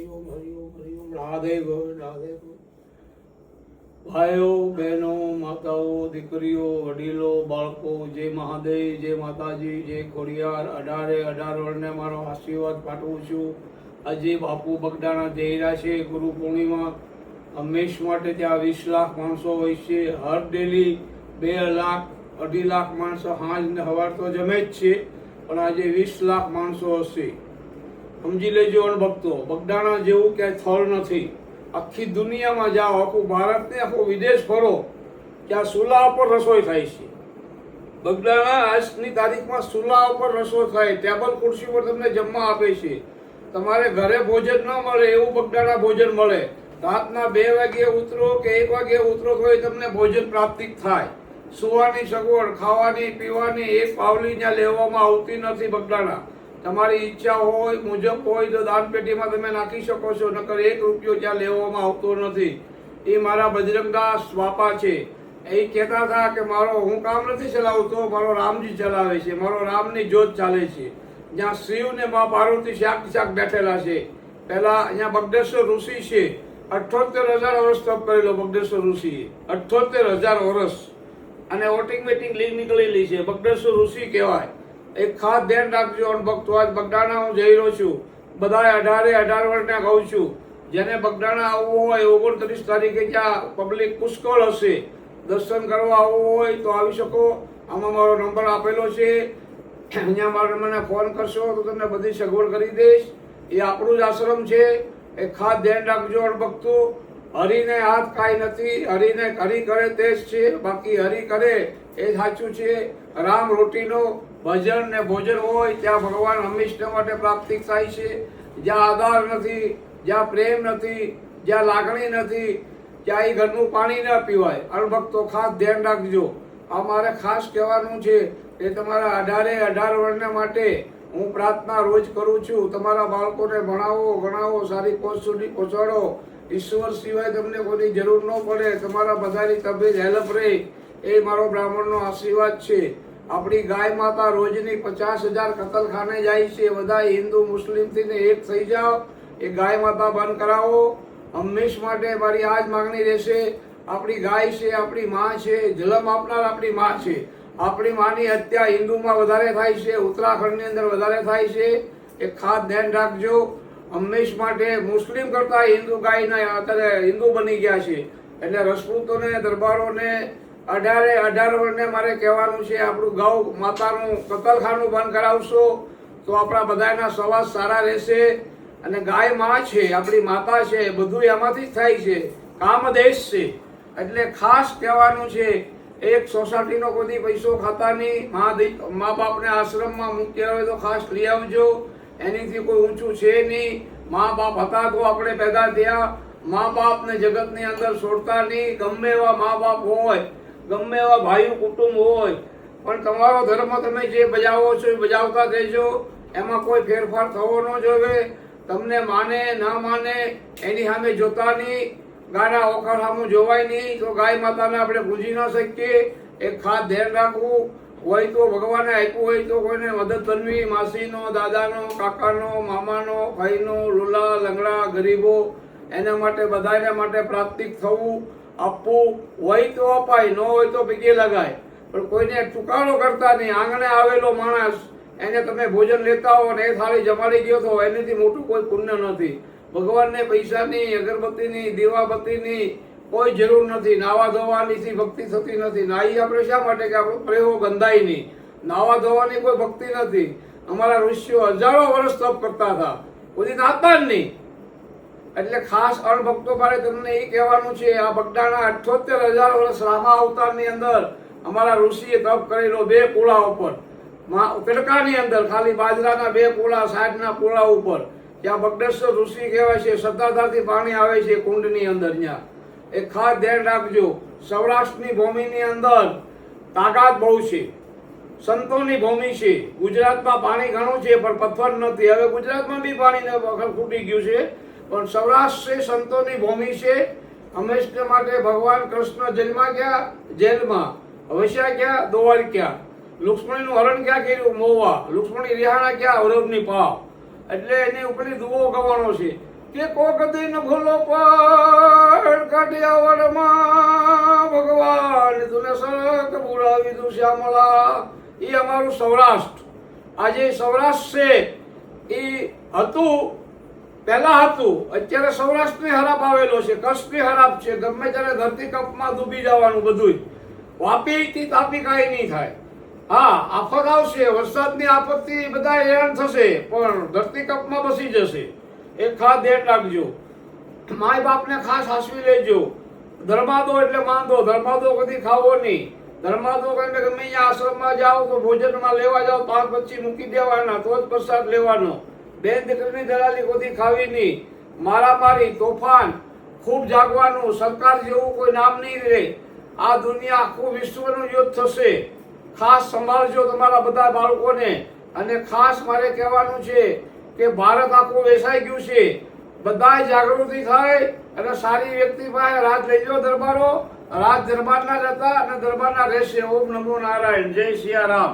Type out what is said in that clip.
હરિઓમ હરિઓમ હરિઓમ રાધે ગોવિંદ રાધે ગોવિંદ। ભાઈઓ બહેનો માતાઓ દીકરીઓ વડીલો બાળકો જય મહાદેવ જય માતાજી જય ખોડિયાર। 18 વર્ષને મારો આશીર્વાદ પાઠવું છું। આજે બાપુ બગદાણા જઈ રહ્યા છે ગુરુ પૂર્ણિમા। હંમેશ માટે ત્યાં 20 લાખ માણસો હોય છે। હર ડેલી 2 લાખ 2.5 લાખ માણસો સાંજ ને સવાર તો જમે જ છે, પણ આજે 20 લાખ માણસો હશે। સમજી લેજો ભક્તો, બગદાણા જેવું ક્યાંય સ્થળ નથી। આખી દુનિયામાં જાઓ, આખું ભારત ને આખો વિદેશ ફરો, ત્યાં ચૂલા ઉપર રસોઈ થાય છે। બગદાણા આજની તારીખમાં ચૂલા ઉપર રસોઈ થાય, ટેબલ ખુરશી પર તમને જમવા આપે છે। તમારે ઘરે ભોજન ન મળે એવું બગદાણા ભોજન મળે। રાતના 2 વાગ્યે ઉતરો કે 1 વાગ્યે ઉતરો તો તમને ભોજન પ્રાપ્તિ થાય। સુવાની સગવડ, ખાવાની પીવાની એક પાવલી ત્યાં લેવામાં આવતી નથી બગદાણા। તમારી ઈચ્છા હોય મુજબ હોય તો દાન પેટીમાં તમે નાખી શકો છો, નકર 1 રૂપિયો ત્યાં લેવામાં આવતો નથી। એ મારા બજરંગદાસ બાપા છે। એ કહેતા હતા કે હું કામ નથી ચલાવતો, મારો રામજી ચલાવે છે, મારો રામની જ્યોત ચાલે છે। જ્યાં શિવ ને મા પાર્વતી શાક બેઠેલા છે। પહેલા અહીંયા બગદેશ્વર ઋષિ છે, 78,000 વર્ષ તપ કરેલો બગદેશ્વર ઋષિએ, 78,000 વર્ષ, અને ઓટોમેટિક લીક નીકળેલી છે, બગદેશ્વર ઋષિ કહેવાય। એક ખાસ ધ્યાન રાખજો ભક્તો, આજ બગદાણા હું જઈ રહ્યો છું। બધા 18 વર્ષને કહું છું, જેને બગદાણા આવવું હોય 29 તારીખે ત્યાં પબ્લિક પુષ્કળ હશે। દર્શન કરવા આવવું હોય તો આવી શકો। આમાં મારો નંબર આપેલો છે, અહીંયા મને ફોન કરશો તો તમને બધી સગવડ કરી દઈશ। એ આપણું જ આશ્રમ છે, એ ખાસ ધ્યાન રાખજો ભક્તો। હરિને હાથ કાંઈ નથી, હરિ કરે તે જ છે, બાકી હરિ કરે એ સાચું છે। રામ રોટીનો ભજન ને ભોજન હોય ત્યાં ભગવાન હંમેશા માટે પ્રાપ્તિ થાય છે। જ્યાં આધાર નથી, જ્યાં પ્રેમ નથી, જ્યાં લાગણી નથી, ત્યાં એ ઘરનું પાણી ન પીવાય। અણભક્તો ખાસ ધ્યાન રાખજો। આ મારે ખાસ કહેવાનું છે કે તમારા 18 વર્ષના માટે હું પ્રાર્થના રોજ કરું છું। તમારા બાળકોને ભણાવો ગણાવો, સારી પોસ્ટ સુધી પહોંચાડો। ઈશ્વર સિવાય તમને કોઈની જરૂર ન પડે, તમારા બધાની તબિયત હેલ્પ રહે, એ મારો બ્રાહ્મણનો આશીર્વાદ છે। આપણી ગાય માતા રોજની 50,000 કતલખાને જાય છે। બધા હિન્દુ મુસ્લિમથી ને એક થઈ જાઓ, એ ગાય માતા બંધ કરાવો। હંમેશ માટે મારી આ જ માગણી રહેશે। આપણી ગાય છે, આપણી માં છે, જન્મ આપનાર આપણી માં છે। આપણી માની હત્યા હિન્દુમાં વધારે થાય છે, ઉત્તરાખંડની અંદર વધારે થાય છે, એ ખાસ ધ્યાન રાખજો। હંમેશ માટે મુસ્લિમ કરતા હિન્દુ ગાયના અત્યારે હિન્દુ બની ગયા છે। એટલે રજપૂતોને દરબારોને 18 વર્ષને મારે કહેવાનું છે, આપણું ગૌ માતાનું કતલખાનું બંધ કરાવશો તો આપણા બધાના સ્વભાવ સારા રહેશે। અને ગાય માં છે, આપણી માતા છે, બધું એમાંથી જ થાય છે, કામદેશ છે। એટલે ખાસ કહેવાનું છે, એક સોસાયટીનો કોઈ પૈસો ખાતા નહીં। મા બાપને આશ્રમમાં મૂક્યા હોય તો ખાસ લઈ આવજો। એનીથી કોઈ ઊંચું છે નહીં। મા બાપ હતા તો આપણે પેદા થયા। મા બાપને જગતની અંદર છોડતા નહીં। ગમે એવા મા બાપ હોય, ગમે એવા ભાઈ કુટુંબ હોય, પણ તમારો ધર્મ તમે જે બજાવો છો એ બજાવતા રહેજો। એમાં કોઈ ફેરફાર થવો ન જોઈએ। તમને માને ના માને એની સામે જોતા નહીં। ગાના ઓખા સામું જોવાય નહીં તો ગાય માતાને આપણે પૂજી ન શકીએ। એક ખાસ ધ્યાન રાખવું હોય તો ભગવાને આપ્યું હોય તો કોઈને મદદ કરવી। માસીનો, દાદાનો, કાકાનો, મામાનો, ભાઈનો, લોલા લંગડા ગરીબો, એના માટે બધાને માટે પ્રાપ્તિક થવું। આપવું હોય તો અપાય, ન હોય તો પગે લગાય, પણ કોઈને ચુકાડો કરતા નહીં। આંગણે આવેલો માણસ એને તમે ભોજન લેતા હો ને એ થાળી જમાડી ગયો તો એનાથી મોટું કોઈ પુણ્ય નથી। ભગવાનને પૈસાની, અગરબત્તીની, દીવાબત્તીની કોઈ જરૂર નથી। નાવા ધોવાની ભક્તિ થતી નથી। નાહી આપણે શા માટે કે આપણો પ્રેમો ગંધાય નહીં। નાવા ધોવાની કોઈ ભક્તિ નથી। અમારા ઋષિઓ હજારો વર્ષ તપ કરતા હતા, કોઈ નાતા જ નહીં। એટલે ખાસ અણભક્તો મારે તમને એ કહેવાનું છે, આ બગદાણા 78,000 વર્ષ રામા અવતારની અંદર અમારા ઋષિએ તપ કરેલો 2 પોળા ઉપર, તડકાની અંદર ખાલી બાજરાના 2 પોળા, 60ના પોળા ઉપર, ત્યાં બગદેશ્વર ઋષિ કહેવાય છે। સત્તાધારથી પાણી આવે છે કુંડની અંદર। ત્યાં એ ખાસ ધ્યાન રાખજો। સૌરાષ્ટ્રની ભૂમિની અંદર તાકાત બહુ છે, સંતોની ભૂમિ છે। ગુજરાતમાં પાણી ઘણું છે પણ પથ્થર નથી। હવે ગુજરાતમાં બી પાણી ખૂટી ગયું છે, પણ સૌરાષ્ટ્ર સંતોની ભૂમિ છે। હંમેશા માટે ભગવાન કૃષ્ણ જન્મા ક્યાં? જેલમાં। હવેશા ક્યાં? દ્વારકા। લુક્ષ્મણીનું હરણ ક્યાં કર્યું? મોવા। લુક્ષ્મણી રિહાણા ક્યાં? અવરવની પાવ। એટલે એની ઉપરની દુઓ ગવાનો છે કે કોક દિન ભૂલો પણ કાઠિયાવાડમાં ભગવાન તુને સડક બોલાવી દઉં શ્યામળા. એ અમારું સૌરાષ્ટ્ર. આજે સૌરાષ્ટ્ર છે એ હતું, પહેલા હતું, અત્યારે સૌરાષ્ટ્રની હરાપ આવેલો છે, કચ્છની હરાપ છે. ગમે ત્યારે ધરતીકંપમાં ડૂબી જવાનું બધું. વાપીથી તાપી કાંઈ નહીં થાય. હા, આફત આવશે, વરસાદની આપત્તિ બધા હેરાન થશે, પણ ધરતીકંપમાં બસી જશે. એક ખાસ ધ્યાન રાખજો. માય બાપને ખાસ હાંસવી લેજો. ધર્માદો એટલે માંદો, ધર્માદો કદી ખાવો નહીં. ધર્માદો ગમે અહીંયા આશ્રમમાં જાઓ તો ભોજનમાં લેવા જાઓ, 5 પછી મૂકી દેવાના, તો જ પ્રસાદ લેવાનો. બેન દીકરીની દલાલી કદી ખાવી નહીં. મારામારી, તોફાન, ખૂબ જાગવાનું. સરકાર જેવું કોઈ નામ નહીં રહે. આ દુનિયા આખું વિશ્વનું યુદ્ધ થશે. ખાસ સંભાળજો તમારા બધા બાળકોને. અને ખાસ મારે કહેવાનું છે કે ભારત આખું વેસાઈ ગયું છે. બધાય જાગૃતિ થાય અને સારી વ્યક્તિ પાસે રાજ લઈ લો. દરબારો રાજ દરબારના જ હતા અને દરબારના રહેશે. ઓમ નમો નારાયણ. જય સિયારામ.